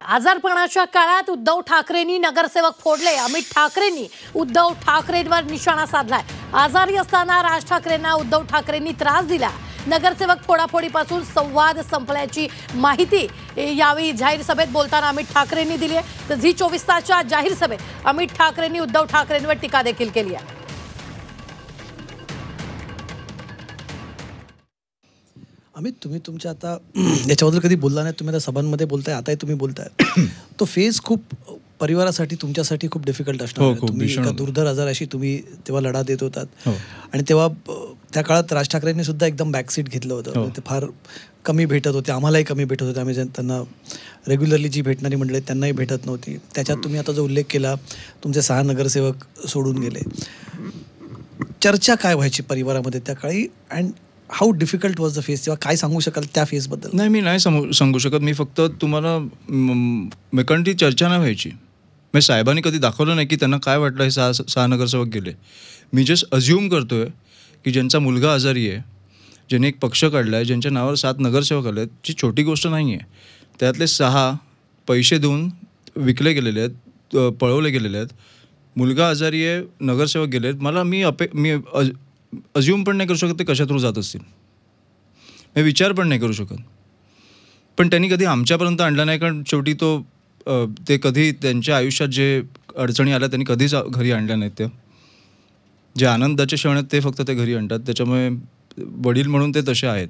आजारपणाच्या काळात उद्धव ठाकरेंनी नगरसेवक फोडले. अमित ठाकरेंनी उद्धव ठाकरेंवर निशाणा साधलाय. आजारी असताना राज ठाकरेंना उद्धव ठाकरेंनी त्रास दिला. नगरसेवक फोडाफोडीपासून संवाद संपल्याची माहिती यावेळी जाहीर सभेत बोलताना अमित ठाकरेंनी दिली आहे. तर झी 24 तासच्या जाहीर सभेत अमित ठाकरेंनी उद्धव ठाकरेंवर टीका देखील केली आहे. अमित, तुम्ही तुमच्या आता याच्याबद्दल कधी बोलला नाही. तुम्ही आता सभांमध्ये बोलताय, आताही तुम्ही बोलताय. तो फेज खूप परिवारासाठी, तुमच्यासाठी खूप डिफिकल्ट असणार. तुम्ही एका दुर्धर आजाराशी तुम्ही तेव्हा लढा देत होतात. आणि तेव्हा त्या काळात राज ठाकरेंनी सुद्धा एकदम बॅकसीट घेतलं होतं. ते फार कमी भेटत होते, आम्हालाही कमी भेटत होते. आम्ही त्यांना रेग्युलरली जी भेटणारी मंडळी त्यांनाही भेटत नव्हती. त्याच्यात तुम्ही आता जो उल्लेख केला, तुमचे 6 नगरसेवक सोडून गेले. चर्चा काय व्हायची परिवारामध्ये त्या काळी, and how difficult was the face? तेव्हा काय सांगू शकाल त्या फेजबद्दल? नाही, मी नाही सांगू शकत. मी फक्त तुम्हाला कारण ती चर्चा नाही व्हायची. मी साहेबांनी कधी दाखवलं नाही की त्यांना काय वाटलं हे 6 नगरसेवक गेले. मी जस्ट अज्युम करतोय की ज्यांचा मुलगा आजारी आहे, ज्यांनी एक पक्ष काढला आहे, ज्यांच्या नावावर 7 नगरसेवक आले आहेत, जी छोटी गोष्ट नाही आहे. त्यातले 6 पैसे देऊन विकले गेलेले आहेत, पळवले गेलेले आहेत. मुलगा आजारी आहे, नगरसेवक गेले आहेत. मी अज्युम पण नाही करू शकत ते कशा थ्रू जात असतील. मी विचार पण नाही करू शकत. पण त्यांनी कधी आमच्यापर्यंत आणला नाही, कारण शेवटी ते कधी त्यांच्या आयुष्यात जे अडचणी आल्या त्यांनी कधीच घरी आणल्या नाहीत. त्या जे आनंदाचे क्षण आहेत ते फक्त ते घरी आणतात. त्याच्यामुळे वडील म्हणून ते तसे आहेत.